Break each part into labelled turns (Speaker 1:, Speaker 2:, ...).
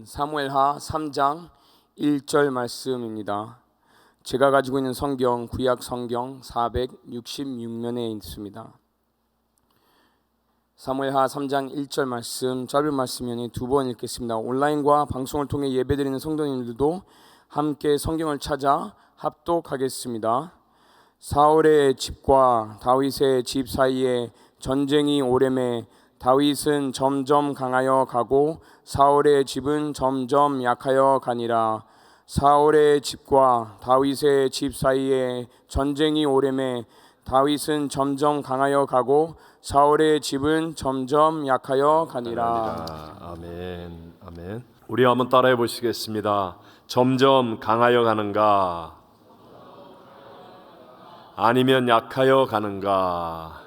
Speaker 1: 사무엘하 3장 1절 말씀입니다. 제가 가지고 있는 성경, 구약 성경 466면에 있습니다. 사무엘하 3장 1절 말씀, 짧은 말씀이니 두 번 읽겠습니다. 온라인과 방송을 통해 예배드리는 성도님들도 함께 성경을 찾아 합독하겠습니다. 사울의 집과 다윗의 집 사이에 전쟁이 오래매 다윗은 점점 강하여 가고 사울의 집은 점점 약하여 가니라. 사울의 집과 다윗의 집 사이에 전쟁이 오래매 다윗은 점점 강하여 가고 사울의 집은 점점 약하여 가니라.
Speaker 2: 아멘. 아멘. 우리 한번 따라해 보시겠습니다. 점점 강하여 가는가? 아니면 약하여 가는가?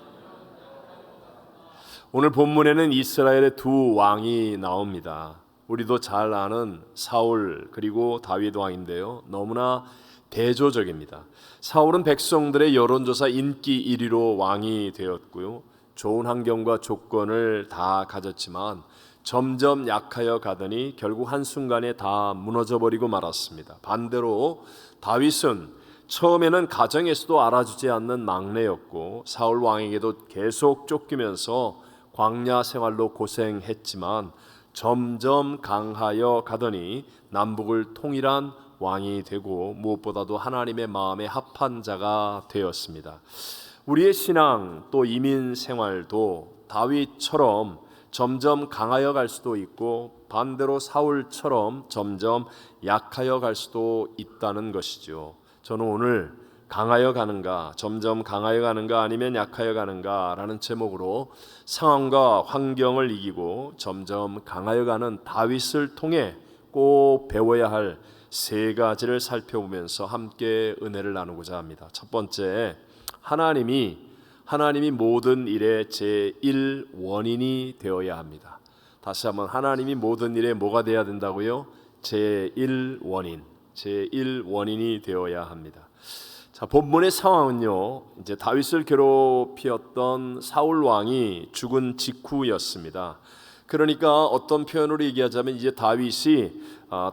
Speaker 2: 오늘 본문에는 이스라엘의 두 왕이 나옵니다. 우리도 잘 아는 사울 그리고 다윗 왕인데요, 너무나 대조적입니다. 사울은 백성들의 여론조사 인기 1위로 왕이 되었고요, 좋은 환경과 조건을 다 가졌지만 점점 약하여 가더니 결국 한순간에 다 무너져버리고 말았습니다. 반대로 다윗은 처음에는 가정에서도 알아주지 않는 막내였고 사울 왕에게도 계속 쫓기면서 광야 생활로 고생했지만 점점 강하여 가더니 남북을 통일한 왕이 되고 무엇보다도 하나님의 마음에 합한 자가 되었습니다. 우리의 신앙 또 이민 생활도 다윗처럼 점점 강하여 갈 수도 있고 반대로 사울처럼 점점 약하여 갈 수도 있다는 것이죠. 저는 오늘 강하여 가는가, 점점 강하여 가는가, 아니면 약하여 가는가 라는 제목으로 상황과 환경을 이기고 점점 강하여 가는 다윗을 통해 꼭 배워야 할 세 가지를 살펴보면서 함께 은혜를 나누고자 합니다. 첫 번째, 하나님이 모든 일의 제1 원인이 되어야 합니다. 다시 한번, 하나님이 모든 일에 뭐가 되어야 된다고요? 제1 원인이 되어야 합니다. 자, 본문의 상황은요, 이제 다윗을 괴롭히었던 사울 왕이 죽은 직후였습니다. 그러니까 어떤 표현으로 얘기하자면 이제 다윗이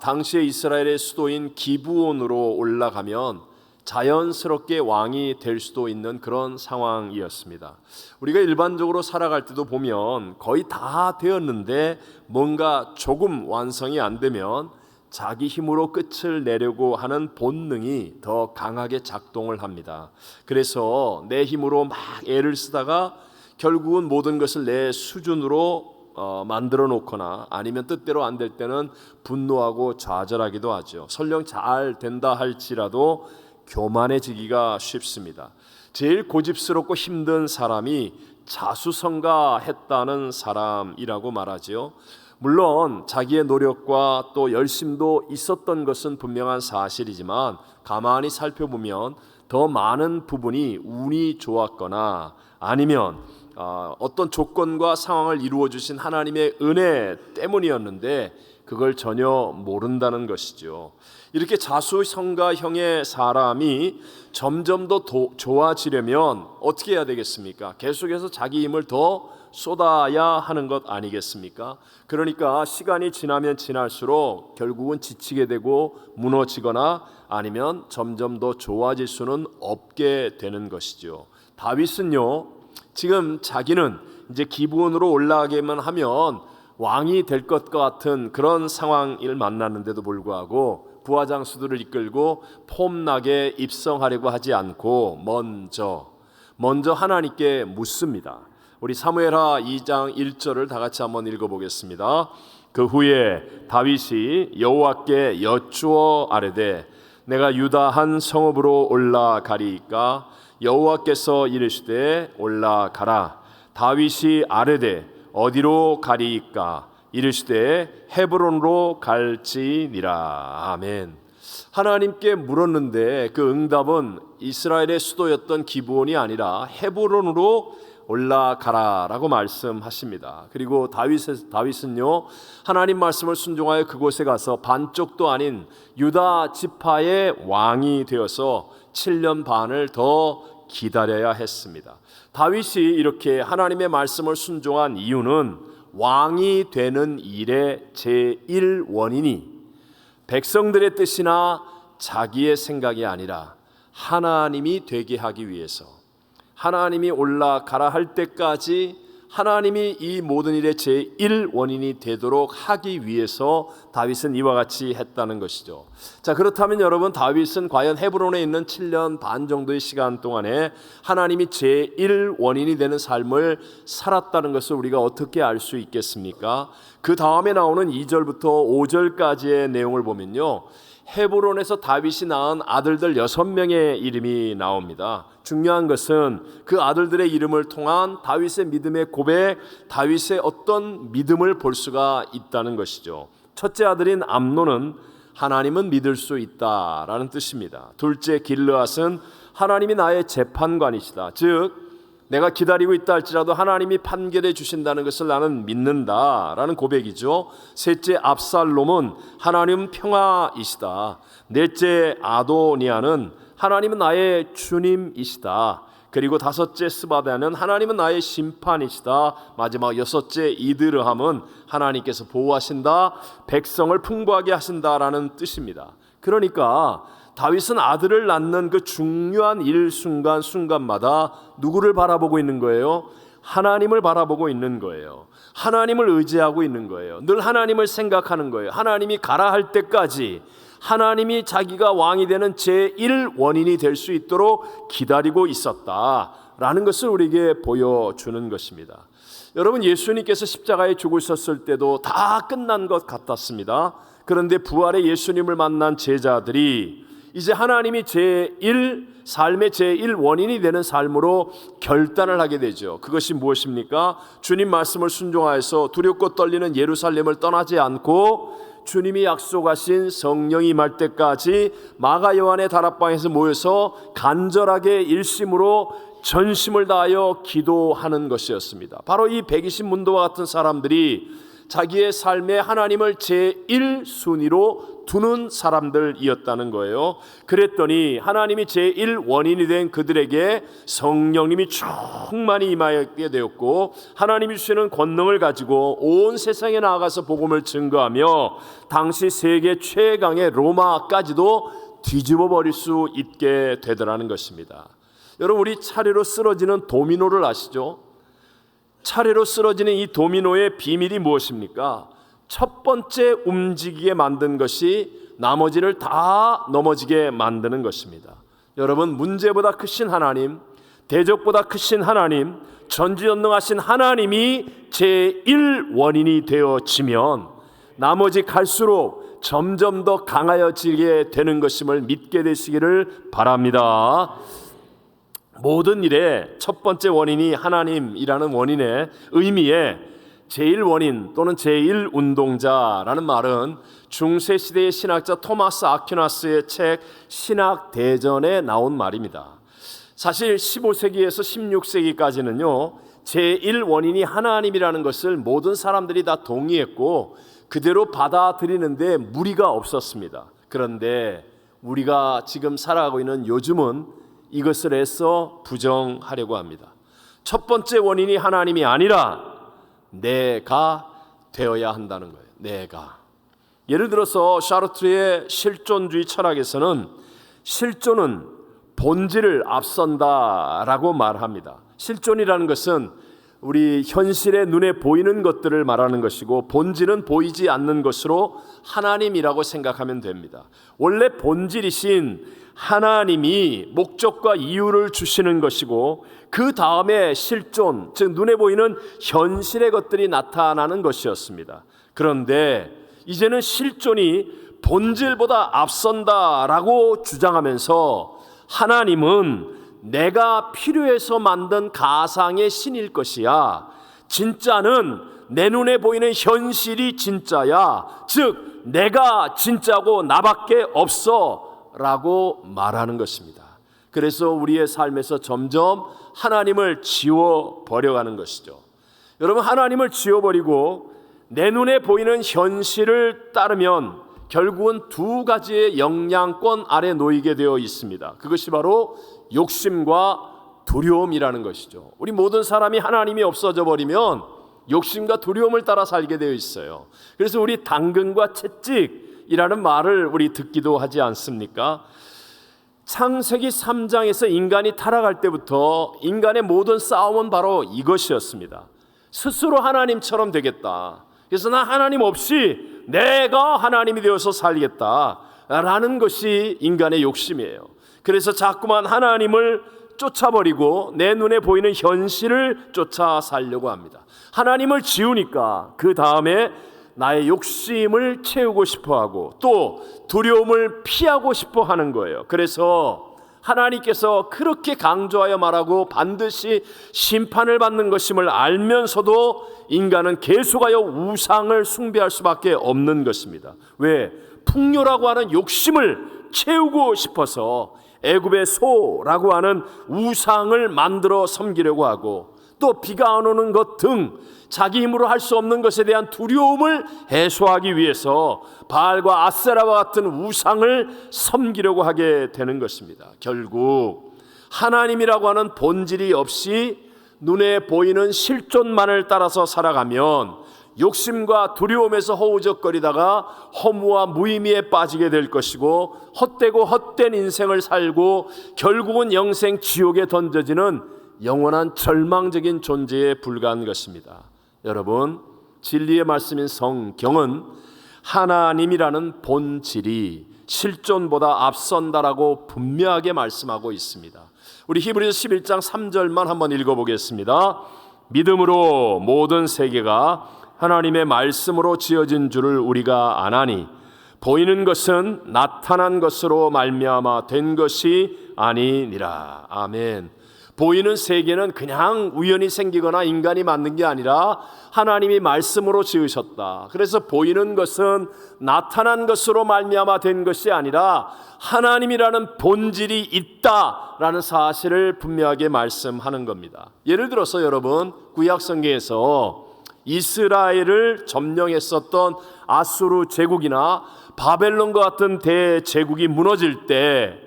Speaker 2: 당시의 이스라엘의 수도인 기브온으로 올라가면 자연스럽게 왕이 될 수도 있는 그런 상황이었습니다. 우리가 일반적으로 살아갈 때도 보면 거의 다 되었는데 뭔가 조금 완성이 안 되면 자기 힘으로 끝을 내려고 하는 본능이 더 강하게 작동을 합니다. 그래서 내 힘으로 막 애를 쓰다가 결국은 모든 것을 내 수준으로 만들어 놓거나 아니면 뜻대로 안 될 때는 분노하고 좌절하기도 하죠. 설령 잘 된다 할지라도 교만해지기가 쉽습니다. 제일 고집스럽고 힘든 사람이 자수성가했다는 사람이라고 말하죠. 물론 자기의 노력과 또 열심도 있었던 것은 분명한 사실이지만 가만히 살펴보면 더 많은 부분이 운이 좋았거나 아니면 어떤 조건과 상황을 이루어 주신 하나님의 은혜 때문이었는데 그걸 전혀 모른다는 것이죠. 이렇게 자수성가형의 사람이 점점 더 좋아지려면 어떻게 해야 되겠습니까? 계속해서 자기 힘을 더 쏟아야 하는 것 아니겠습니까? 그러니까 시간이 지나면 지날수록 결국은 지치게 되고 무너지거나 아니면 점점 더 좋아질 수는 없게 되는 것이죠. 다윗은요, 지금 자기는 이제 기브온으로 올라가기만 하면 왕이 될 것 같은 그런 상황을 만났는데도 불구하고 부하장수들을 이끌고 폼나게 입성하려고 하지 않고 먼저 하나님께 묻습니다. 우리 사무엘하 2장 1절을 다 같이 한번 읽어보겠습니다. 그 후에 다윗이 여호와께 여쭈어 아뢰되 내가 유다 한 성읍으로 올라가리이까 여호와께서 이르시되 올라가라. 다윗이 아뢰되 어디로 가리이까 이르시되 헤브론으로 갈지니라. 아멘. 하나님께 물었는데 그 응답은 이스라엘의 수도였던 기브온이 아니라 헤브론으로 올라가라라고 말씀하십니다. 그리고 다윗은요, 하나님 말씀을 순종하여 그곳에 가서 반쪽도 아닌 유다 지파의 왕이 되어서 7년 반을 더 기다려야 했습니다. 다윗이 이렇게 하나님의 말씀을 순종한 이유는 왕이 되는 일의 제1 원인이 백성들의 뜻이나 자기의 생각이 아니라 하나님이 되게 하기 위해서, 하나님이 올라가라 할 때까지 하나님이 이 모든 일의 제1 원인이 되도록 하기 위해서 다윗은 이와 같이 했다는 것이죠. 자, 그렇다면 여러분, 다윗은 과연 헤브론에 있는 7년 반 정도의 시간 동안에 하나님이 제1 원인이 되는 삶을 살았다는 것을 우리가 어떻게 알 수 있겠습니까? 그 다음에 나오는 2절부터 5절까지의 내용을 보면요, 헤브론에서 다윗이 낳은 아들들 6명의 이름이 나옵니다. 중요한 것은 그 아들들의 이름을 통한 다윗의 믿음의 고백, 다윗의 어떤 믿음을 볼 수가 있다는 것이죠. 첫째 아들인 암논은 하나님은 믿을 수 있다라는 뜻입니다. 둘째 길르앗은 하나님이 나의 재판관이시다. 즉 내가 기다리고 있다 할지라도 하나님이 판결해 주신다는 것을 나는 믿는다라는 고백이죠. 셋째 압살롬은 하나님은 평화이시다. 넷째 아도니아는 하나님은 나의 주님이시다. 그리고 다섯째 스바다는 하나님은 나의 심판이시다. 마지막 여섯째 이드르함은 하나님께서 보호하신다, 백성을 풍부하게 하신다라는 뜻입니다. 그러니까 다윗은 아들을 낳는 그 중요한 순간순간마다 누구를 바라보고 있는 거예요? 하나님을 바라보고 있는 거예요. 하나님을 의지하고 있는 거예요. 늘 하나님을 생각하는 거예요. 하나님이 가라 할 때까지 하나님이 자기가 왕이 되는 제1 원인이 될 수 있도록 기다리고 있었다라는 것을 우리에게 보여주는 것입니다. 여러분, 예수님께서 십자가에 죽으셨을 때도 다 끝난 것 같았습니다. 그런데 부활의 예수님을 만난 제자들이 이제 하나님이 삶의 제1 원인이 되는 삶으로 결단을 하게 되죠. 그것이 무엇입니까? 주님 말씀을 순종하여서 두렵고 떨리는 예루살렘을 떠나지 않고 주님이 약속하신 성령이 임할 때까지 마가 요한의 다락방에서 모여서 간절하게 일심으로 전심을 다하여 기도하는 것이었습니다. 바로 이 120문도와 같은 사람들이 자기의 삶에 하나님을 제1순위로 두는 사람들이었다는 거예요. 그랬더니 하나님이 제1 원인이 된 그들에게 성령님이 충만히 임하게 되었고, 하나님이 주시는 권능을 가지고 온 세상에 나아가서 복음을 증거하며 당시 세계 최강의 로마까지도 뒤집어 버릴 수 있게 되더라는 것입니다. 여러분, 우리 차례로 쓰러지는 도미노를 아시죠? 차례로 쓰러지는 이 도미노의 비밀이 무엇입니까? 첫 번째 움직이게 만든 것이 나머지를 다 넘어지게 만드는 것입니다. 여러분, 문제보다 크신 하나님, 대적보다 크신 하나님, 전지전능하신 하나님이 제1 원인이 되어지면 나머지 갈수록 점점 더 강하여지게 되는 것임을 믿게 되시기를 바랍니다. 모든 일의 첫 번째 원인이 하나님이라는 원인의 의미에 제1원인 또는 제1운동자라는 말은 중세시대의 신학자 토마스 아퀴나스의 책 신학대전에 나온 말입니다. 사실 15세기에서 16세기까지는요, 제1원인이 하나님이라는 것을 모든 사람들이 다 동의했고 그대로 받아들이는데 무리가 없었습니다. 그런데 우리가 지금 살아가고 있는 요즘은 이것을 애써 부정하려고 합니다. 첫 번째 원인이 하나님이 아니라 내가 되어야 한다는 거예요. 내가. 예를 들어서 샤르트르의 실존주의 철학에서는 실존은 본질을 앞선다라고 말합니다. 실존이라는 것은 우리 현실의 눈에 보이는 것들을 말하는 것이고, 본질은 보이지 않는 것으로 하나님이라고 생각하면 됩니다. 원래 본질이신 하나님이 목적과 이유를 주시는 것이고, 그 다음에 실존, 즉 눈에 보이는 현실의 것들이 나타나는 것이었습니다. 그런데 이제는 실존이 본질보다 앞선다라고 주장하면서 하나님은 내가 필요해서 만든 가상의 신일 것이야, 진짜는 내 눈에 보이는 현실이 진짜야, 즉 내가 진짜고 나밖에 없어 라고 말하는 것입니다. 그래서 우리의 삶에서 점점 하나님을 지워버려가는 것이죠. 여러분, 하나님을 지워버리고 내 눈에 보이는 현실을 따르면 결국은 두 가지의 영향권 아래 놓이게 되어 있습니다. 그것이 바로 욕심과 두려움이라는 것이죠. 우리 모든 사람이 하나님이 없어져 버리면 욕심과 두려움을 따라 살게 되어 있어요. 그래서 우리 당근과 채찍이라는 말을 우리 듣기도 하지 않습니까? 창세기 3장에서 인간이 타락할 때부터 인간의 모든 싸움은 바로 이것이었습니다. 스스로 하나님처럼 되겠다. 그래서 나 하나님 없이 내가 하나님이 되어서 살겠다라는 것이 인간의 욕심이에요. 그래서 자꾸만 하나님을 쫓아버리고 내 눈에 보이는 현실을 쫓아 살려고 합니다. 하나님을 지우니까 그 다음에 나의 욕심을 채우고 싶어하고 또 두려움을 피하고 싶어하는 거예요. 그래서 하나님께서 그렇게 강조하여 말하고 반드시 심판을 받는 것임을 알면서도 인간은 계속하여 우상을 숭배할 수밖에 없는 것입니다. 왜? 풍요라고 하는 욕심을 채우고 싶어서 애굽의 소라고 하는 우상을 만들어 섬기려고 하고 또 비가 안 오는 것 등 자기 힘으로 할 수 없는 것에 대한 두려움을 해소하기 위해서 바알과 아세라와 같은 우상을 섬기려고 하게 되는 것입니다. 결국 하나님이라고 하는 본질이 없이 눈에 보이는 실존만을 따라서 살아가면 욕심과 두려움에서 허우적거리다가 허무와 무의미에 빠지게 될 것이고 헛되고 헛된 인생을 살고 결국은 영생 지옥에 던져지는 영원한 절망적인 존재에 불과한 것입니다. 여러분, 진리의 말씀인 성경은 하나님이라는 본질이 실존보다 앞선다라고 분명하게 말씀하고 있습니다. 우리 히브리서 11장 3절만 한번 읽어보겠습니다. 믿음으로 모든 세계가 하나님의 말씀으로 지어진 줄을 우리가 아나니 보이는 것은 나타난 것으로 말미암아 된 것이 아니니라. 아멘. 보이는 세계는 그냥 우연히 생기거나 인간이 만든 게 아니라 하나님이 말씀으로 지으셨다. 그래서 보이는 것은 나타난 것으로 말미암아 된 것이 아니라 하나님이라는 본질이 있다라는 사실을 분명하게 말씀하는 겁니다. 예를 들어서 여러분, 구약 성경에서 이스라엘을 점령했었던 아수르 제국이나 바벨론과 같은 대제국이 무너질 때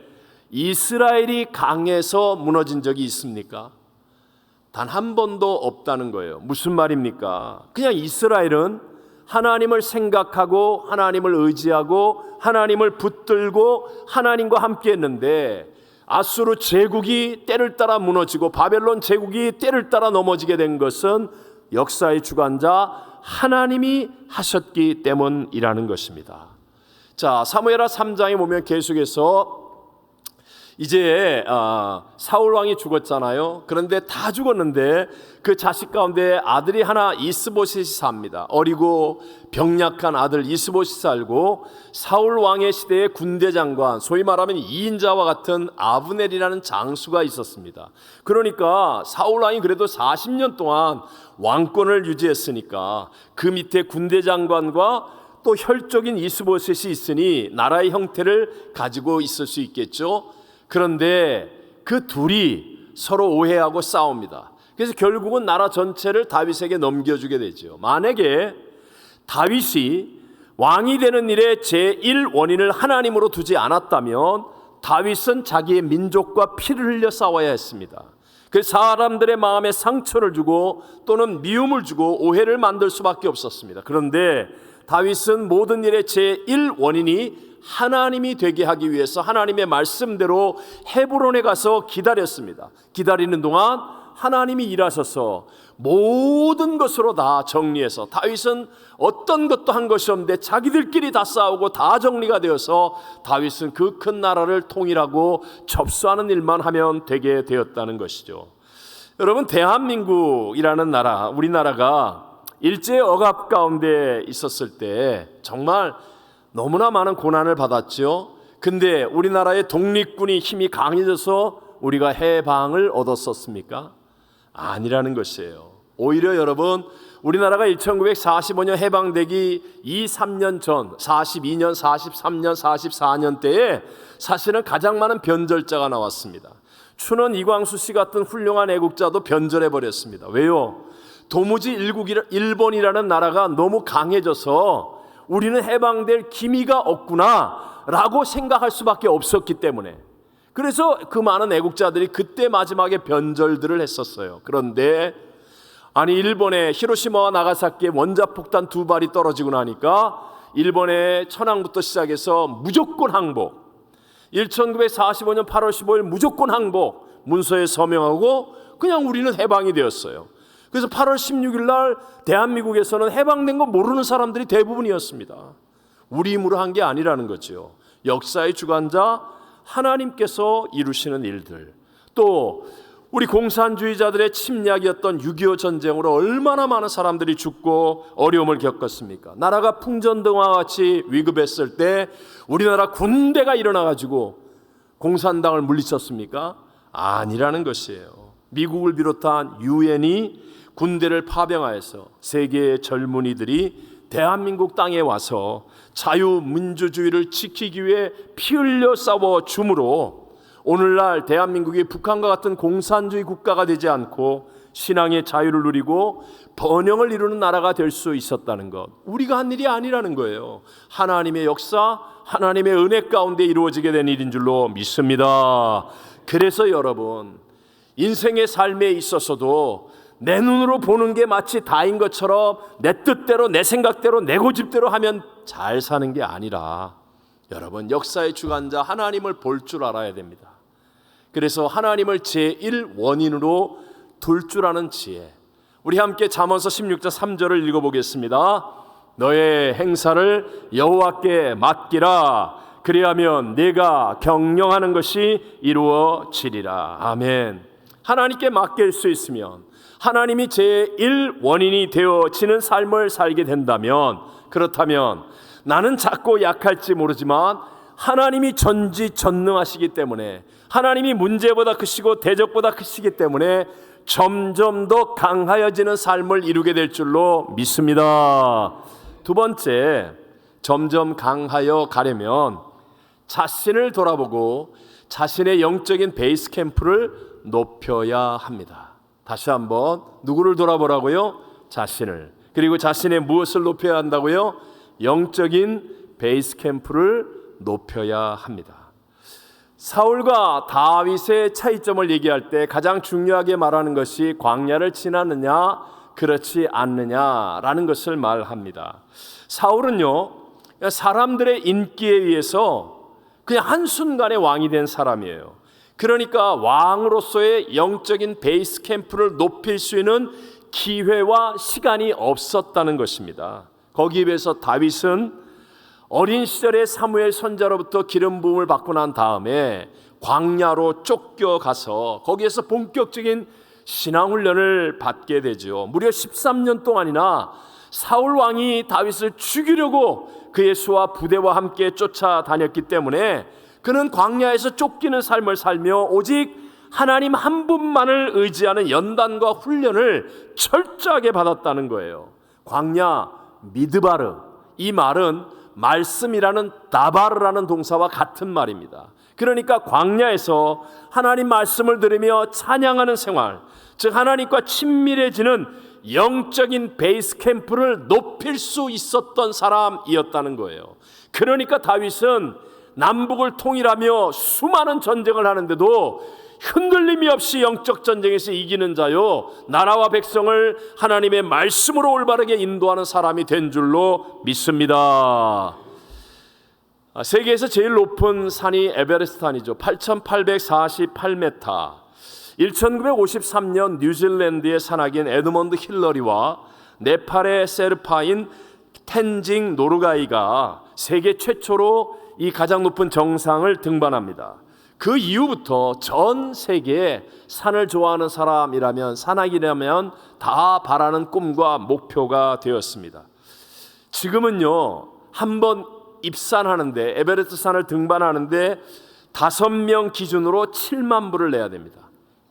Speaker 2: 이스라엘이 강해서 무너진 적이 있습니까? 단 한 번도 없다는 거예요. 무슨 말입니까? 그냥 이스라엘은 하나님을 생각하고 하나님을 의지하고 하나님을 붙들고 하나님과 함께 했는데 아수르 제국이 때를 따라 무너지고 바벨론 제국이 때를 따라 넘어지게 된 것은 역사의 주관자 하나님이 하셨기 때문이라는 것입니다. 자, 사무엘하 3장에 보면 계속해서 이제 사울 왕이 죽었잖아요. 그런데 다 죽었는데 그 자식 가운데 아들이 하나 이스보셋이 삽니다. 어리고 병약한 아들 이스보셋이 살고 사울 왕의 시대의 군대 장관, 소위 말하면 2인자와 같은 아브넬이라는 장수가 있었습니다. 그러니까 사울 왕이 그래도 40년 동안 왕권을 유지했으니까 그 밑에 군대 장관과 또 혈족인 이스보셋이 있으니 나라의 형태를 가지고 있을 수 있겠죠. 그런데 그 둘이 서로 오해하고 싸웁니다. 그래서 결국은 나라 전체를 다윗에게 넘겨주게 되죠. 만약에 다윗이 왕이 되는 일에 제1 원인을 하나님으로 두지 않았다면 다윗은 자기의 민족과 피를 흘려 싸워야 했습니다. 그 사람들의 마음에 상처를 주고 또는 미움을 주고 오해를 만들 수밖에 없었습니다. 그런데 다윗은 모든 일의 제1 원인이 하나님이 되게 하기 위해서 하나님의 말씀대로 헤브론에 가서 기다렸습니다. 기다리는 동안 하나님이 일하셔서 모든 것으로 다 정리해서 다윗은 어떤 것도 한 것이 없는데 자기들끼리 다 싸우고 다 정리가 되어서 다윗은 그 큰 나라를 통일하고 접수하는 일만 하면 되게 되었다는 것이죠. 여러분, 대한민국이라는 나라, 우리나라가 일제 억압 가운데 있었을 때 정말 너무나 많은 고난을 받았죠. 근데 우리나라의 독립군이 힘이 강해져서 우리가 해방을 얻었었습니까? 아니라는 것이에요. 오히려 여러분, 우리나라가 1945년 해방되기 2, 3년 전 42년, 43년, 44년 때에 사실은 가장 많은 변절자가 나왔습니다. 춘원 이광수 씨 같은 훌륭한 애국자도 변절해버렸습니다. 왜요? 도무지 일본이라는 나라가 너무 강해져서 우리는 해방될 기미가 없구나 라고 생각할 수밖에 없었기 때문에, 그래서 그 많은 애국자들이 그때 마지막에 변절들을 했었어요. 그런데 아니 일본의 히로시마와 나가사키에 원자폭탄 2발이 떨어지고 나니까 일본의 천황부터 시작해서 무조건 항복, 1945년 8월 15일 무조건 항복 문서에 서명하고 그냥 우리는 해방이 되었어요. 그래서 8월 16일 날 대한민국에서는 해방된 거 모르는 사람들이 대부분이었습니다. 우리 힘으로 한 게 아니라는 거죠. 역사의 주관자 하나님께서 이루시는 일들, 또 우리 공산주의자들의 침략이었던 6.25 전쟁으로 얼마나 많은 사람들이 죽고 어려움을 겪었습니까? 나라가 풍전등화와 같이 위급했을 때 우리나라 군대가 일어나가지고 공산당을 물리쳤습니까? 아니라는 것이에요. 미국을 비롯한 유엔이 군대를 파병하여서 세계의 젊은이들이 대한민국 땅에 와서 자유민주주의를 지키기 위해 피 흘려 싸워 줌으로 오늘날 대한민국이 북한과 같은 공산주의 국가가 되지 않고 신앙의 자유를 누리고 번영을 이루는 나라가 될 수 있었다는 것, 우리가 한 일이 아니라는 거예요. 하나님의 역사, 하나님의 은혜 가운데 이루어지게 된 일인 줄로 믿습니다. 그래서 여러분, 인생의 삶에 있어서도 내 눈으로 보는 게 마치 다인 것처럼 내 뜻대로, 내 생각대로, 내 고집대로 하면 잘 사는 게 아니라, 여러분, 역사의 주관자 하나님을 볼 줄 알아야 됩니다. 그래서 하나님을 제1원인으로 둘 줄 아는 지혜, 우리 함께 잠언서 16장 3절을 읽어보겠습니다. 너의 행사를 여호와께 맡기라. 그리하면 네가 경영하는 것이 이루어지리라. 아멘. 하나님께 맡길 수 있으면, 하나님이 제1원인이 되어지는 삶을 살게 된다면, 그렇다면 나는 작고 약할지 모르지만 하나님이 전지전능하시기 때문에, 하나님이 문제보다 크시고 대적보다 크시기 때문에 점점 더 강하여지는 삶을 이루게 될 줄로 믿습니다. 두 번째, 점점 강하여 가려면 자신을 돌아보고 자신의 영적인 베이스 캠프를 높여야 합니다. 다시 한번, 누구를 돌아보라고요? 자신을. 그리고 자신의 무엇을 높여야 한다고요? 영적인 베이스 캠프를 높여야 합니다. 사울과 다윗의 차이점을 얘기할 때 가장 중요하게 말하는 것이 광야를 지났느냐 그렇지 않느냐라는 것을 말합니다. 사울은요, 사람들의 인기에 의해서 그냥 한순간에 왕이 된 사람이에요. 그러니까 왕으로서의 영적인 베이스 캠프를 높일 수 있는 기회와 시간이 없었다는 것입니다. 거기에 비해서 다윗은 어린 시절에 사무엘 선지자로부터 기름 부음을 받고 난 다음에 광야로 쫓겨가서 거기에서 본격적인 신앙훈련을 받게 되죠. 무려 13년 동안이나 사울 왕이 다윗을 죽이려고 그의 수와 부대와 함께 쫓아다녔기 때문에 그는 광야에서 쫓기는 삶을 살며 오직 하나님 한 분만을 의지하는 연단과 훈련을 철저하게 받았다는 거예요. 광야 미드바르, 이 말은 말씀이라는 다바르라는 동사와 같은 말입니다. 그러니까 광야에서 하나님 말씀을 들으며 찬양하는 생활, 즉 하나님과 친밀해지는 영적인 베이스 캠프를 높일 수 있었던 사람이었다는 거예요. 그러니까 다윗은 남북을 통일하며 수많은 전쟁을 하는데도 흔들림이 없이 영적 전쟁에서 이기는 자요, 나라와 백성을 하나님의 말씀으로 올바르게 인도하는 사람이 된 줄로 믿습니다. 세계에서 제일 높은 산이 에베레스트 산이죠. 8,848m. 1953년 뉴질랜드의 산악인 에드먼드 힐러리와 네팔의 세르파인 텐징 노르가이가 세계 최초로 이 가장 높은 정상을 등반합니다. 그 이후부터 전 세계에 산을 좋아하는 사람이라면, 산악이라면 다 바라는 꿈과 목표가 되었습니다. 지금은요, 한번 입산하는데, 에베레스트 산을 등반하는데 5명 기준으로 7만 불을 내야 됩니다.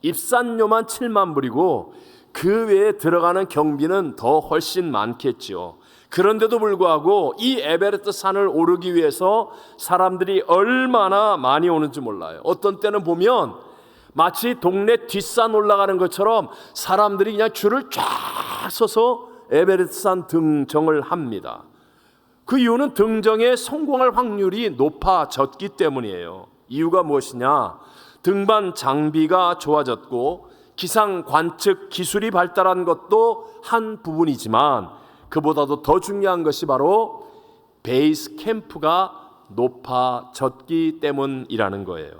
Speaker 2: 입산료만 7만 불이고 그 외에 들어가는 경비는 더 훨씬 많겠죠. 그런데도 불구하고 이 에베레스트 산을 오르기 위해서 사람들이 얼마나 많이 오는지 몰라요. 어떤 때는 보면 마치 동네 뒷산 올라가는 것처럼 사람들이 그냥 줄을 쫙 서서 에베레스트 산 등정을 합니다. 그 이유는 등정에 성공할 확률이 높아졌기 때문이에요. 이유가 무엇이냐? 등반 장비가 좋아졌고 기상 관측 기술이 발달한 것도 한 부분이지만 그보다도 더 중요한 것이 바로 베이스 캠프가 높아졌기 때문이라는 거예요.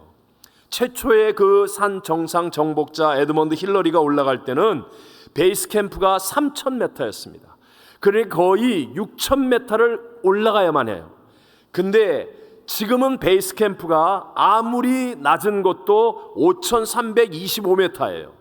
Speaker 2: 최초의 그 산 정상 정복자 에드먼드 힐러리가 올라갈 때는 베이스 캠프가 3,000m였습니다. 그러니까 거의 6,000m를 올라가야만 해요. 근데 지금은 베이스 캠프가 아무리 낮은 곳도 5,325m예요.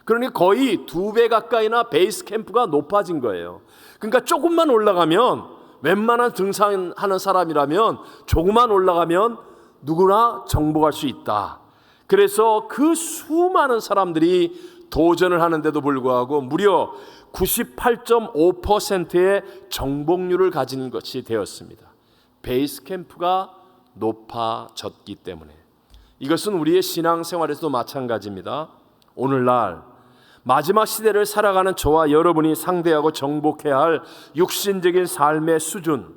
Speaker 2: 그러니 거의 2배 가까이나 베이스 캠프가 높아진 거예요. 그러니까 조금만 올라가면, 웬만한 등산하는 사람이라면 조금만 올라가면 누구나 정복할 수 있다. 그래서 그 수많은 사람들이 도전을 하는데도 불구하고 무려 98.5%의 정복률을 가진 것이 되었습니다. 베이스 캠프가 높아졌기 때문에. 이것은 우리의 신앙생활에서도 마찬가지입니다. 오늘날 마지막 시대를 살아가는 저와 여러분이 상대하고 정복해야 할 육신적인 삶의 수준,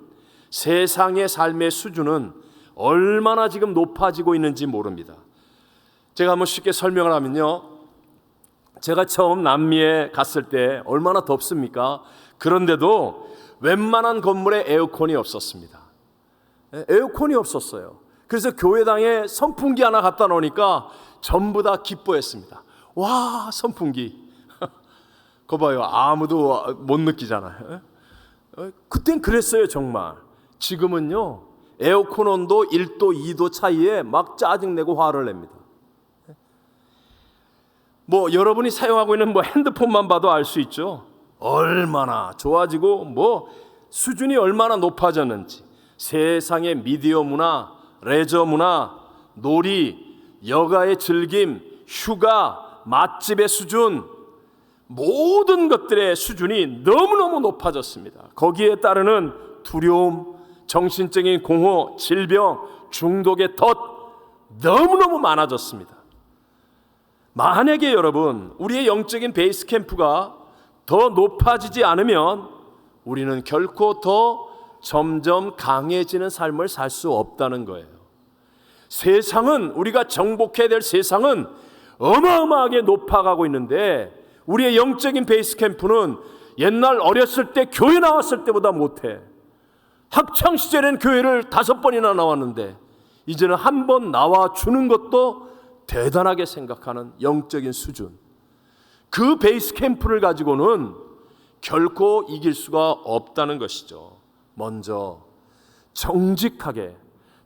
Speaker 2: 세상의 삶의 수준은 얼마나 지금 높아지고 있는지 모릅니다. 제가 한번 쉽게 설명을 하면요, 제가 처음 남미에 갔을 때 얼마나 덥습니까? 그런데도 웬만한 건물에 에어컨이 없었습니다. 에어컨이 없었어요. 그래서 교회당에 선풍기 하나 갖다 놓으니까 전부 다 기뻐했습니다. 와, 선풍기. 그거 봐요. 아무도 못 느끼잖아요. 그땐 그랬어요, 정말. 지금은요, 에어컨 온도 1도, 2도 차이에 막 짜증내고 화를 냅니다. 뭐 여러분이 사용하고 있는 뭐 핸드폰만 봐도 알 수 있죠. 얼마나 좋아지고 뭐 수준이 얼마나 높아졌는지. 세상의 미디어 문화, 레저 문화, 놀이, 여가의 즐김, 휴가, 맛집의 수준, 모든 것들의 수준이 너무너무 높아졌습니다. 거기에 따르는 두려움, 정신적인 공허, 질병, 중독의 덫 너무너무 많아졌습니다. 만약에 여러분, 우리의 영적인 베이스 캠프가 더 높아지지 않으면 우리는 결코 더 점점 강해지는 삶을 살 수 없다는 거예요. 세상은, 우리가 정복해야 될 세상은 어마어마하게 높아가고 있는데 우리의 영적인 베이스 캠프는 옛날 어렸을 때 교회 나왔을 때보다 못해. 학창시절엔 교회를 5번이나 나왔는데 이제는 한 번 나와주는 것도 대단하게 생각하는 영적인 수준. 그 베이스 캠프를 가지고는 결코 이길 수가 없다는 것이죠. 먼저 정직하게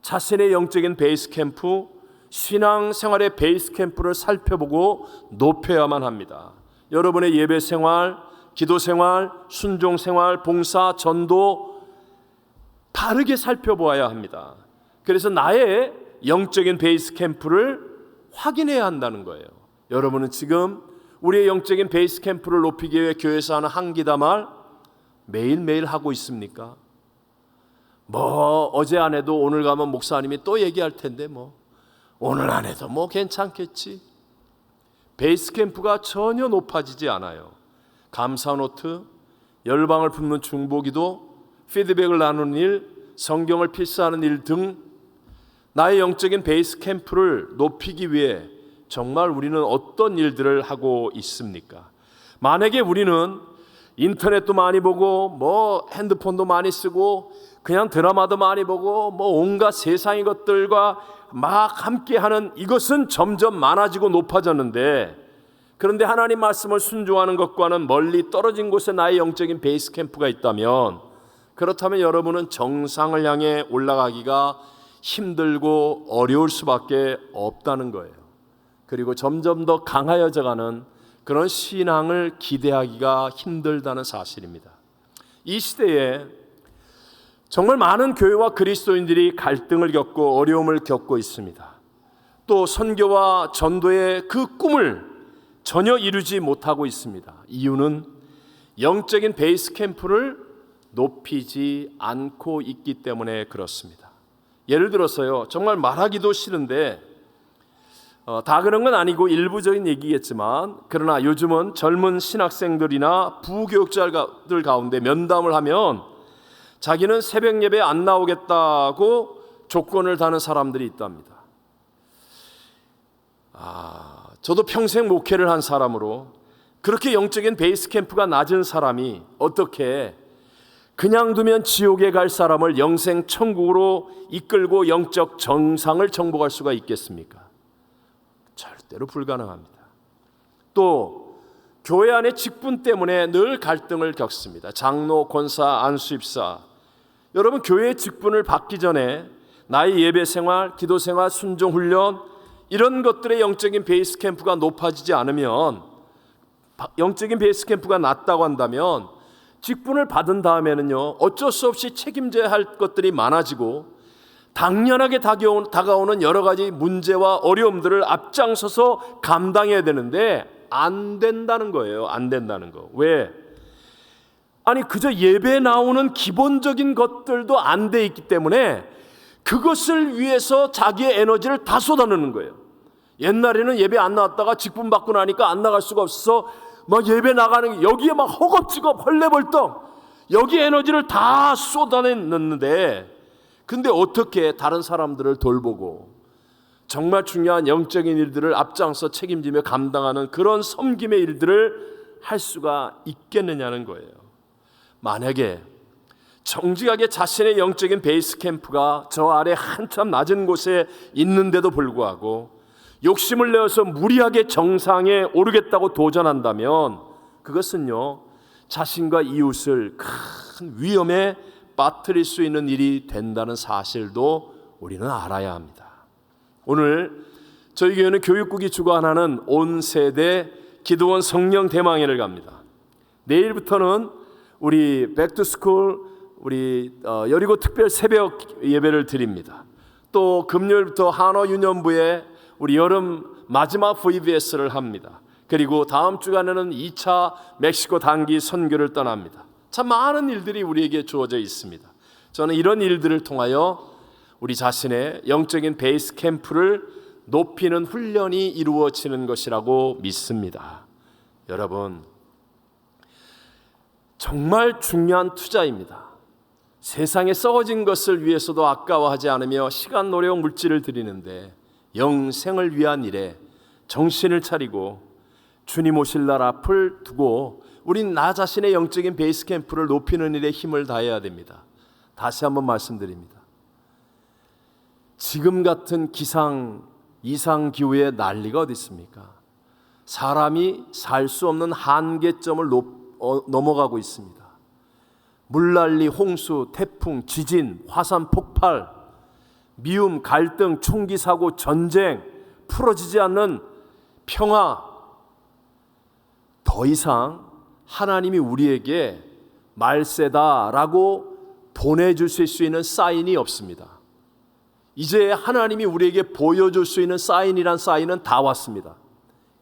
Speaker 2: 자신의 영적인 베이스 캠프, 신앙생활의 베이스 캠프를 살펴보고 높여야만 합니다. 여러분의 예배 생활, 기도 생활, 순종 생활, 봉사, 전도 바르게 살펴보아야 합니다. 그래서 나의 영적인 베이스 캠프를 확인해야 한다는 거예요. 여러분은 지금 우리의 영적인 베이스 캠프를 높이기 위해 교회에서 하는 한기다말 매일매일 하고 있습니까? 뭐 어제 안 해도 오늘 가면 목사님이 또 얘기할 텐데 뭐 오늘 안 해도 뭐 괜찮겠지. 베이스 캠프가 전혀 높아지지 않아요. 감사 노트, 열방을 품는 중보기도, 피드백을 나누는 일, 성경을 필사하는 일 등 나의 영적인 베이스 캠프를 높이기 위해 정말 우리는 어떤 일들을 하고 있습니까? 만약에 우리는 인터넷도 많이 보고 뭐 핸드폰도 많이 쓰고 그냥 드라마도 많이 보고 뭐 온갖 세상의 것들과 막 함께하는, 이것은 점점 많아지고 높아졌는데, 그런데 하나님 말씀을 순종하는 것과는 멀리 떨어진 곳에 나의 영적인 베이스 캠프가 있다면, 그렇다면 여러분은 정상을 향해 올라가기가 힘들고 어려울 수밖에 없다는 거예요. 그리고 점점 더 강하여져가는 그런 신앙을 기대하기가 힘들다는 사실입니다. 이 시대에 정말 많은 교회와 그리스도인들이 갈등을 겪고 어려움을 겪고 있습니다. 또 선교와 전도의 그 꿈을 전혀 이루지 못하고 있습니다. 이유는 영적인 베이스 캠프를 높이지 않고 있기 때문에 그렇습니다. 예를 들어서요, 정말 말하기도 싫은데 다 그런 건 아니고 일부적인 얘기겠지만, 그러나 요즘은 젊은 신학생들이나 부교육자들 가운데 면담을 하면 자기는 새벽 예배 안 나오겠다고 조건을 다는 사람들이 있답니다. 저도 평생 목회를 한 사람으로 그렇게 영적인 베이스 캠프가 낮은 사람이 어떻게 그냥 두면 지옥에 갈 사람을 영생 천국으로 이끌고 영적 정상을 정복할 수가 있겠습니까? 절대로 불가능합니다. 또 교회 안의 직분 때문에 늘 갈등을 겪습니다. 장로, 권사, 안수입사. 여러분, 교회의 직분을 받기 전에 나의 예배 생활, 기도 생활, 순종 훈련 이런 것들의 영적인 베이스 캠프가 높아지지 않으면, 영적인 베이스 캠프가 낮다고 한다면 직분을 받은 다음에는요, 어쩔 수 없이 책임져야 할 것들이 많아지고 당연하게 다가오는 여러 가지 문제와 어려움들을 앞장서서 감당해야 되는데 안 된다는 거예요. 안 된다는 거. 왜? 아니, 그저 예배에 나오는 기본적인 것들도 안 돼 있기 때문에 그것을 위해서 자기의 에너지를 다 쏟아내는 거예요. 옛날에는 예배 안 나왔다가 직분 받고 나니까 안 나갈 수가 없어서 막 예배 나가는, 여기에 막 허겁지겁 헐레벌떡 여기 에너지를 다 쏟아냈는데, 근데 어떻게 다른 사람들을 돌보고 정말 중요한 영적인 일들을 앞장서 책임지며 감당하는 그런 섬김의 일들을 할 수가 있겠느냐는 거예요. 만약에 정직하게 자신의 영적인 베이스 캠프가 저 아래 한참 낮은 곳에 있는데도 불구하고 욕심을 내어서 무리하게 정상에 오르겠다고 도전한다면 그것은요, 자신과 이웃을 큰 위험에 빠뜨릴 수 있는 일이 된다는 사실도 우리는 알아야 합니다. 오늘 저희 교회는 교육국이 주관하는 온 세대 기도원 성령 대망회를 갑니다. 내일부터는 우리 백투스쿨 우리 여리고 특별 새벽 예배를 드립니다. 또 금요일부터 한어 유년부에 우리 여름 마지막 VBS를 합니다. 그리고 다음 주간에는 2차 멕시코 단기 선교를 떠납니다. 참 많은 일들이 우리에게 주어져 있습니다. 저는 이런 일들을 통하여 우리 자신의 영적인 베이스 캠프를 높이는 훈련이 이루어지는 것이라고 믿습니다. 여러분, 정말 중요한 투자입니다. 세상에 썩어진 것을 위해서도 아까워하지 않으며 시간, 노력, 물질을 드리는데 영생을 위한 일에 정신을 차리고 주님 오실 날 앞을 두고 우린 나 자신의 영적인 베이스 캠프를 높이는 일에 힘을 다해야 됩니다. 다시 한번 말씀드립니다. 지금 같은 기상, 이상 기후에 난리가 어디 있습니까? 사람이 살 수 없는 한계점을 넘어가고 있습니다. 물난리, 홍수, 태풍, 지진, 화산 폭발, 미움, 갈등, 총기 사고, 전쟁, 풀어지지 않는 평화. 더 이상 하나님이 우리에게 말세다라고 보내주실 수 있는 사인이 없습니다. 이제 하나님이 우리에게 보여줄 수 있는 사인이란 사인은 다 왔습니다.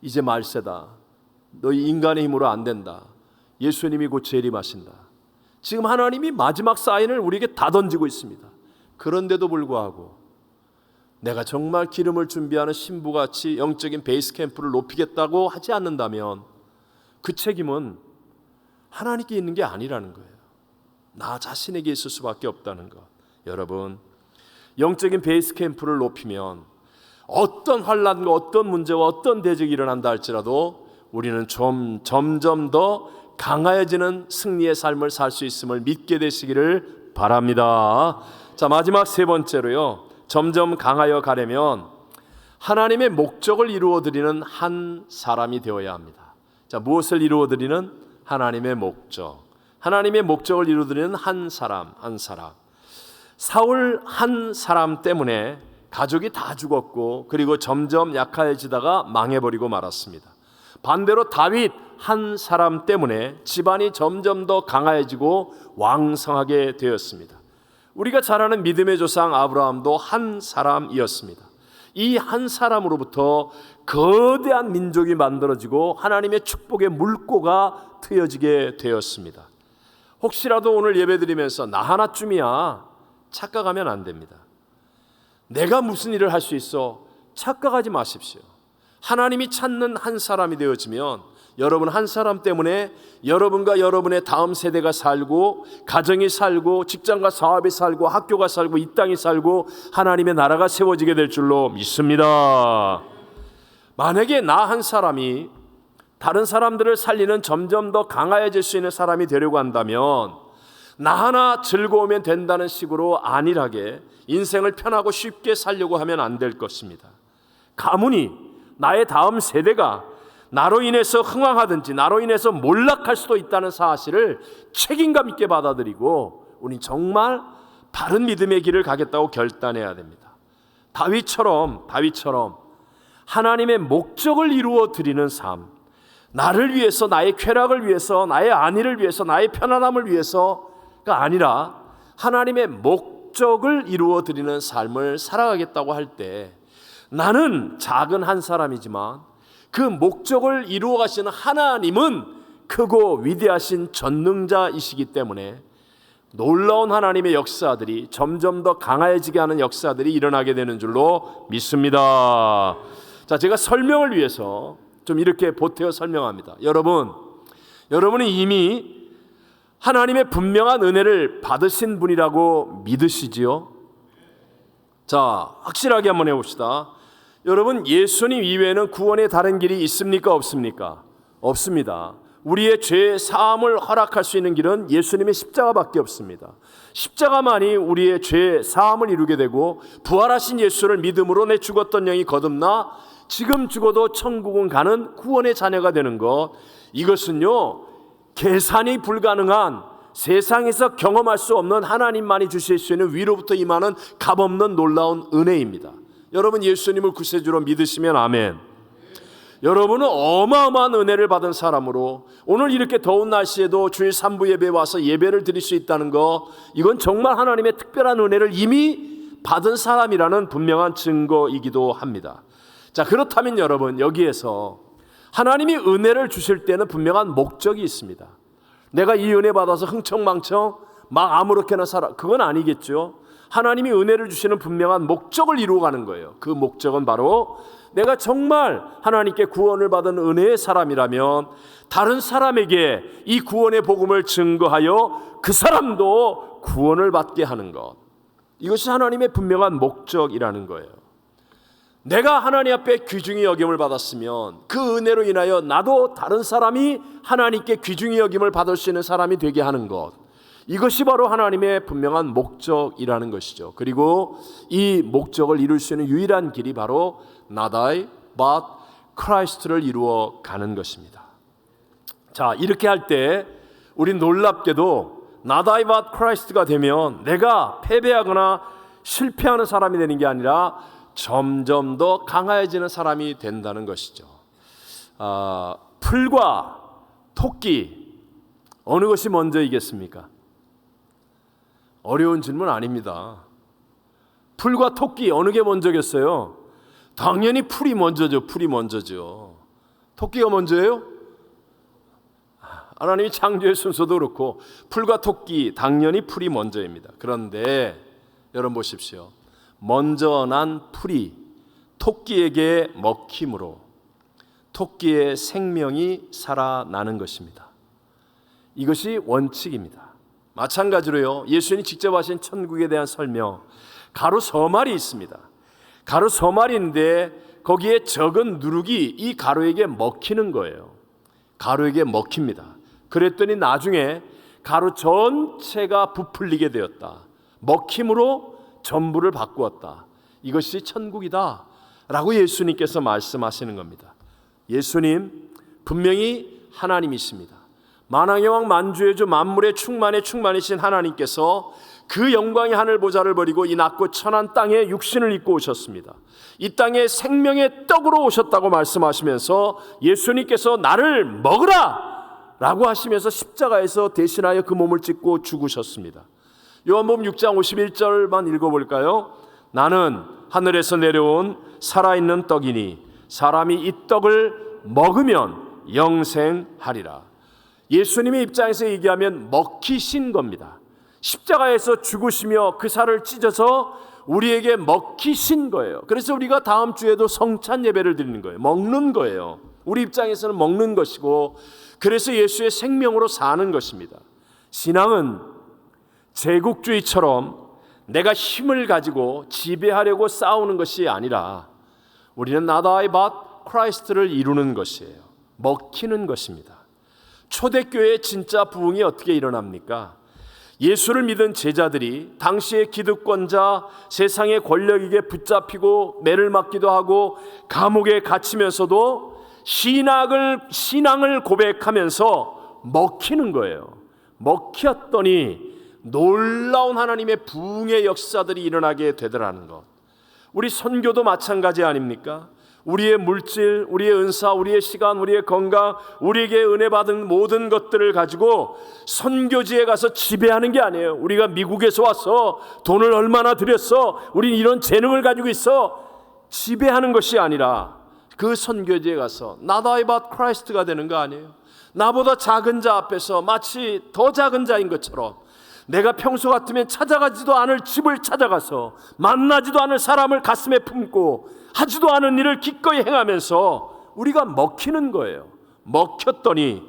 Speaker 2: 이제 말세다. 너희 인간의 힘으로 안 된다. 예수님이 곧 재림하신다. 지금 하나님이 마지막 사인을 우리에게 다 던지고 있습니다. 그런데도 불구하고 내가 정말 기름을 준비하는 신부같이 영적인 베이스 캠프를 높이겠다고 하지 않는다면 그 책임은 하나님께 있는 게 아니라는 거예요. 나 자신에게 있을 수밖에 없다는 것. 여러분, 영적인 베이스 캠프를 높이면 어떤 환난과 어떤 문제와 어떤 대적이 일어난다 할지라도 우리는 점점 더 강해지는 승리의 삶을 살 수 있음을 믿게 되시기를 바랍니다. 자, 마지막 세 번째로요, 점점 강하여 가려면 하나님의 목적을 이루어드리는 한 사람이 되어야 합니다. 자, 무엇을 이루어드리는? 하나님의 목적. 하나님의 목적을 이루어드리는 한 사람. 사울 한 사람 때문에 가족이 다 죽었고 그리고 점점 약해지다가 망해버리고 말았습니다. 반대로 다윗 한 사람 때문에 집안이 점점 더 강해지고 왕성하게 되었습니다. 우리가 잘 아는 믿음의 조상 아브라함도 한 사람이었습니다. 이 한 사람으로부터 거대한 민족이 만들어지고 하나님의 축복의 물꼬가 트여지게 되었습니다. 혹시라도 오늘 예배드리면서 나 하나쯤이야 착각하면 안 됩니다. 내가 무슨 일을 할 수 있어? 착각하지 마십시오. 하나님이 찾는 한 사람이 되어지면 여러분 한 사람 때문에 여러분과 여러분의 다음 세대가 살고 가정이 살고 직장과 사업이 살고 학교가 살고 이 땅이 살고 하나님의 나라가 세워지게 될 줄로 믿습니다. 만약에 나 한 사람이 다른 사람들을 살리는 점점 더 강해질 수 있는 사람이 되려고 한다면 나 하나 즐거우면 된다는 식으로 안일하게 인생을 편하고 쉽게 살려고 하면 안 될 것입니다. 가문이 나의 다음 세대가 나로 인해서 흥황하든지 나로 인해서 몰락할 수도 있다는 사실을 책임감 있게 받아들이고 우린 정말 바른 믿음의 길을 가겠다고 결단해야 됩니다. 다윗처럼 하나님의 목적을 이루어 드리는 삶, 나를 위해서, 나의 쾌락을 위해서, 나의 안위를 위해서, 나의 편안함을 위해서가 아니라 하나님의 목적을 이루어 드리는 삶을 살아가겠다고 할 때 나는 작은 한 사람이지만 그 목적을 이루어 가시는 하나님은 크고 위대하신 전능자이시기 때문에 놀라운 하나님의 역사들이 점점 더 강해지게 하는 역사들이 일어나게 되는 줄로 믿습니다. 자, 제가 설명을 위해서 좀 이렇게 보태어 설명합니다. 여러분은 이미 하나님의 분명한 은혜를 받으신 분이라고 믿으시지요? 자, 확실하게 한번 해봅시다. 여러분, 예수님 이외에는 구원의 다른 길이 있습니까? 없습니까? 없습니다. 우리의 죄 사함을 허락할 수 있는 길은 예수님의 십자가밖에 없습니다. 십자가만이 우리의 죄 사함을 이루게 되고 부활하신 예수를 믿음으로 내 죽었던 영이 거듭나 지금 죽어도 천국은 가는 구원의 자녀가 되는 것, 이것은요 계산이 불가능한 세상에서 경험할 수 없는 하나님만이 주실 수 있는 위로부터 임하는 값없는 놀라운 은혜입니다. 여러분, 예수님을 구세주로 믿으시면 아멘. 여러분은 어마어마한 은혜를 받은 사람으로 오늘 이렇게 더운 날씨에도 주일 3부 예배에 와서 예배를 드릴 수 있다는 거, 이건 정말 하나님의 특별한 은혜를 이미 받은 사람이라는 분명한 증거이기도 합니다. 자, 그렇다면 여러분, 여기에서 하나님이 은혜를 주실 때는 분명한 목적이 있습니다. 내가 이 은혜 받아서 흥청망청 막 아무렇게나 살아, 그건 아니겠죠. 하나님이 은혜를 주시는 분명한 목적을 이루어가는 거예요. 그 목적은 바로 내가 정말 하나님께 구원을 받은 은혜의 사람이라면 다른 사람에게 이 구원의 복음을 증거하여 그 사람도 구원을 받게 하는 것, 이것이 하나님의 분명한 목적이라는 거예요. 내가 하나님 앞에 귀중히 여김을 받았으면 그 은혜로 인하여 나도 다른 사람이 하나님께 귀중히 여김을 받을 수 있는 사람이 되게 하는 것, 이것이 바로 하나님의 분명한 목적이라는 것이죠. 그리고 이 목적을 이룰 수 있는 유일한 길이 바로 not I but Christ를 이루어 가는 것입니다. 자, 이렇게 할 때 우린 놀랍게도 not I but Christ가 되면 내가 패배하거나 실패하는 사람이 되는 게 아니라 점점 더 강해지는 사람이 된다는 것이죠. 풀과 토끼, 어느 것이 먼저 이겠습니까? 어려운 질문 아닙니다. 풀과 토끼 어느 게 먼저겠어요? 당연히 풀이 먼저죠. 풀이 먼저죠. 토끼가 먼저예요? 하나님이 창조의 순서도 그렇고 풀과 토끼, 당연히 풀이 먼저입니다. 그런데 여러분 보십시오. 먼저 난 풀이 토끼에게 먹힘으로 토끼의 생명이 살아나는 것입니다. 이것이 원칙입니다. 마찬가지로요, 예수님이 직접 하신 천국에 대한 설명, 가로 서말이 있습니다. 가로 서말인데 거기에 적은 누룩이 이 가로에게 먹히는 거예요. 가로에게 먹힙니다. 그랬더니 나중에 가로 전체가 부풀리게 되었다. 먹힘으로 전부를 바꾸었다. 이것이 천국이다 라고 예수님께서 말씀하시는 겁니다. 예수님 분명히 하나님이십니다. 만왕의 왕 만주의 주 만물의 충만이신 하나님께서 그 영광의 하늘 보좌를 버리고 이 낮고 천한 땅에 육신을 입고 오셨습니다. 이 땅에 생명의 떡으로 오셨다고 말씀하시면서 예수님께서 나를 먹으라 라고 하시면서 십자가에서 대신하여 그 몸을 찢고 죽으셨습니다. 요한복음 6장 51절만 읽어볼까요? 나는 하늘에서 내려온 살아있는 떡이니 사람이 이 떡을 먹으면 영생하리라. 예수님의 입장에서 얘기하면 먹히신 겁니다. 십자가에서 죽으시며 그 살을 찢어서 우리에게 먹히신 거예요. 그래서 우리가 다음 주에도 성찬 예배를 드리는 거예요. 먹는 거예요. 우리 입장에서는 먹는 것이고, 그래서 예수의 생명으로 사는 것입니다. 신앙은 제국주의처럼 내가 힘을 가지고 지배하려고 싸우는 것이 아니라 우리는 not I but 크라이스트를 이루는 것이에요. 먹히는 것입니다. 초대교회의 진짜 부흥이 어떻게 일어납니까? 예수를 믿은 제자들이 당시의 기득권자, 세상의 권력에게 붙잡히고 매를 맞기도 하고 감옥에 갇히면서도 신앙을 고백하면서 먹히는 거예요. 먹혔더니 놀라운 하나님의 부흥의 역사들이 일어나게 되더라는 것. 우리 선교도 마찬가지 아닙니까? 우리의 물질, 우리의 은사, 우리의 시간, 우리의 건강, 우리에게 은혜 받은 모든 것들을 가지고 선교지에 가서 지배하는 게 아니에요. 우리가 미국에서 와서 돈을 얼마나 들였어, 우린 이런 재능을 가지고 있어, 지배하는 것이 아니라 그 선교지에 가서 Not I but Christ가 되는 거 아니에요. 나보다 작은 자 앞에서 마치 더 작은 자인 것처럼 내가 평소 같으면 찾아가지도 않을 집을 찾아가서 만나지도 않을 사람을 가슴에 품고 하지도 않은 일을 기꺼이 행하면서 우리가 먹히는 거예요. 먹혔더니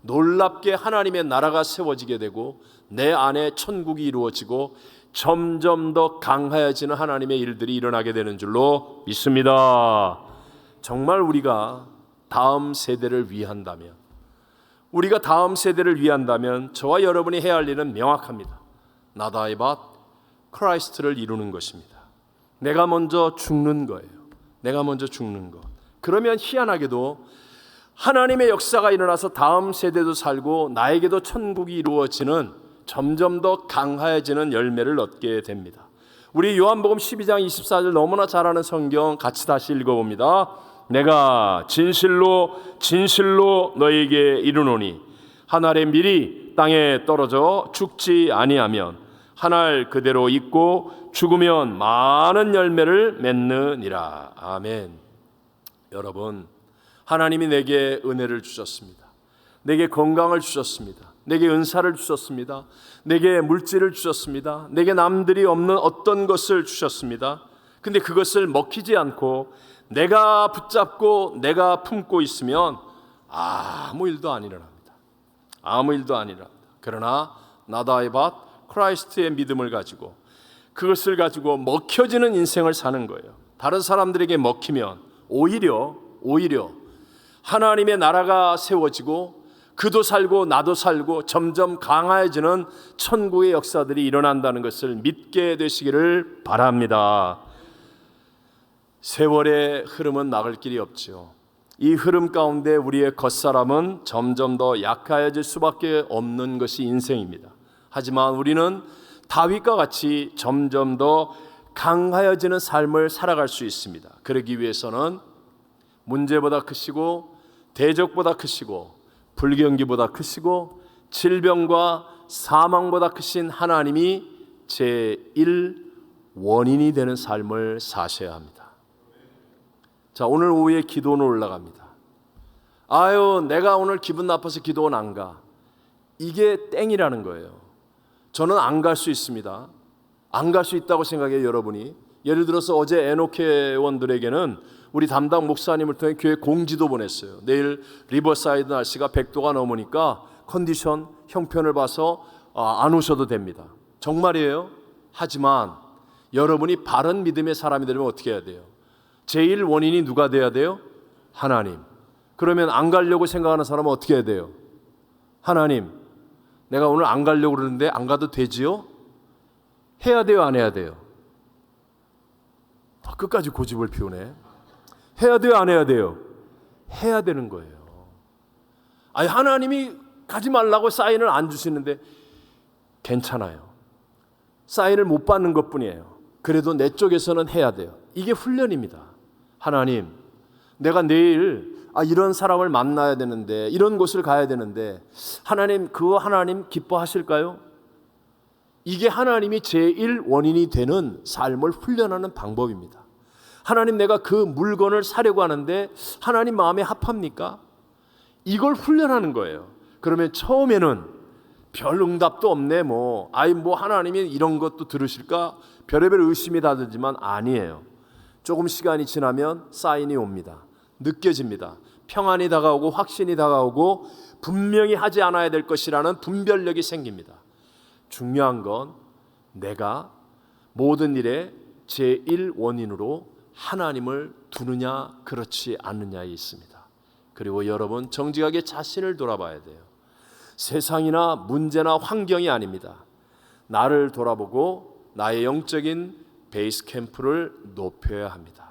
Speaker 2: 놀랍게 하나님의 나라가 세워지게 되고 내 안에 천국이 이루어지고 점점 더 강하여지는 하나님의 일들이 일어나게 되는 줄로 믿습니다. 정말 우리가 다음 세대를 위한다면, 우리가 다음 세대를 위한다면 저와 여러분이 해야 할 일은 명확합니다. Not I but Christ를 이루는 것입니다. 내가 먼저 죽는 거예요. 내가 먼저 죽는 것. 그러면 희한하게도 하나님의 역사가 일어나서 다음 세대도 살고 나에게도 천국이 이루어지는 점점 더 강하여지는 열매를 얻게 됩니다. 우리 요한복음 12장 24절 너무나 잘 아는 성경 같이 다시 읽어봅니다. 내가 진실로 진실로 너에게 이르노니 한 알의 밀이 땅에 떨어져 죽지 아니하면 한 알 그대로 있고 죽으면 많은 열매를 맺느니라. 아멘. 여러분, 하나님이 내게 은혜를 주셨습니다. 내게 건강을 주셨습니다. 내게 은사를 주셨습니다. 내게 물질을 주셨습니다. 내게 남들이 없는 어떤 것을 주셨습니다. 근데 그것을 먹히지 않고 내가 붙잡고 내가 품고 있으면 아무 일도 안 일어납니다. 아무 일도 안 일어납니다. 그러나 Not I but 크라이스트의 믿음을 가지고 그것을 가지고 먹혀지는 인생을 사는 거예요. 다른 사람들에게 먹히면 오히려 하나님의 나라가 세워지고 그도 살고 나도 살고 점점 강해지는 천국의 역사들이 일어난다는 것을 믿게 되시기를 바랍니다. 세월의 흐름은 막을 길이 없지요. 이 흐름 가운데 우리의 겉사람은 점점 더 약해질 수밖에 없는 것이 인생입니다. 하지만 우리는 다윗과 같이 점점 더 강하여지는 삶을 살아갈 수 있습니다. 그러기 위해서는 문제보다 크시고 대적보다 크시고 불경기보다 크시고 질병과 사망보다 크신 하나님이 제1 원인이 되는 삶을 사셔야 합니다. 자, 오늘 오후에 기도는 올라갑니다. 아유, 내가 오늘 기분 나빠서 기도는 안 가. 이게 땡이라는 거예요. 저는 안 갈 수 있습니다. 안 갈 수 있다고 생각해요, 여러분이. 예를 들어서 어제 애녹회원들에게는 우리 담당 목사님을 통해 교회 공지도 보냈어요. 내일 리버사이드 날씨가 100도가 넘으니까 컨디션 형편을 봐서 안 오셔도 됩니다. 정말이에요. 하지만 여러분이 바른 믿음의 사람이 되려면 어떻게 해야 돼요? 제일 원인이 누가 돼야 돼요? 하나님. 그러면 안 가려고 생각하는 사람은 어떻게 해야 돼요? 하나님, 내가 오늘 안 가려고 그러는데 안 가도 되지요? 해야 돼요, 안 해야 돼요? 끝까지 고집을 피우네. 해야 돼요, 안 해야 돼요? 해야 되는 거예요. 아니, 하나님이 가지 말라고 사인을 안 주시는데 괜찮아요. 사인을 못 받는 것뿐이에요. 그래도 내 쪽에서는 해야 돼요. 이게 훈련입니다. 하나님, 내가 내일 이런 사람을 만나야 되는데, 이런 곳을 가야 되는데 하나님, 그거 하나님 기뻐하실까요? 이게 하나님이 제1 원인이 되는 삶을 훈련하는 방법입니다. 하나님, 내가 그 물건을 사려고 하는데 하나님 마음에 합합니까? 이걸 훈련하는 거예요. 그러면 처음에는 별 응답도 없네, 뭐 하나님이 이런 것도 들으실까? 별의별 의심이 다 들지만 아니에요. 조금 시간이 지나면 사인이 옵니다. 느껴집니다. 평안이 다가오고 확신이 다가오고 분명히 하지 않아야 될 것이라는 분별력이 생깁니다. 중요한 건 내가 모든 일의 제1 원인으로 하나님을 두느냐 그렇지 않느냐에 있습니다. 그리고 여러분 정직하게 자신을 돌아봐야 돼요. 세상이나 문제나 환경이 아닙니다. 나를 돌아보고 나의 영적인 베이스 캠프를 높여야 합니다.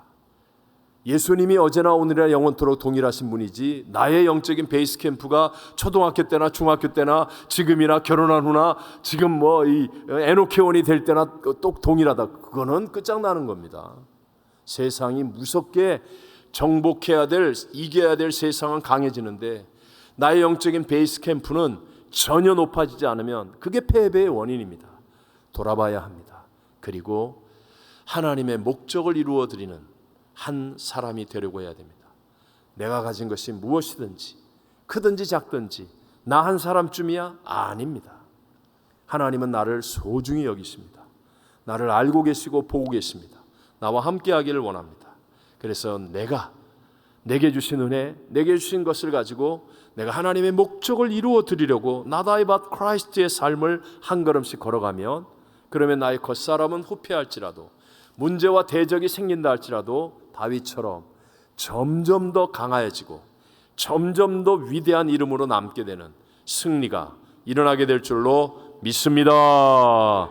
Speaker 2: 예수님이 어제나 오늘이나 영원토록 동일하신 분이지 나의 영적인 베이스 캠프가 초등학교 때나 중학교 때나 지금이나 결혼한 후나 지금 뭐 이 에노케온이 될 때나 또 동일하다. 그거는 끝장나는 겁니다. 세상이 무섭게 정복해야 될, 이겨야 될 세상은 강해지는데 나의 영적인 베이스 캠프는 전혀 높아지지 않으면 그게 패배의 원인입니다. 돌아봐야 합니다. 그리고 하나님의 목적을 이루어 드리는 한 사람이 되려고 해야 됩니다. 내가 가진 것이 무엇이든지 크든지 작든지 나 한 사람쯤이야? 아닙니다. 하나님은 나를 소중히 여기십니다. 나를 알고 계시고 보고 계십니다. 나와 함께 하기를 원합니다. 그래서 내게 주신 은혜, 내게 주신 것을 가지고 내가 하나님의 목적을 이루어 드리려고 Not I but Christ의 삶을 한 걸음씩 걸어가면, 그러면 나의 겉사람은 후퇴할지라도 문제와 대적이 생긴다 할지라도 다윗처럼 점점 더 강해지고 점점 더 위대한 이름으로 남게 되는 승리가 일어나게 될 줄로 믿습니다.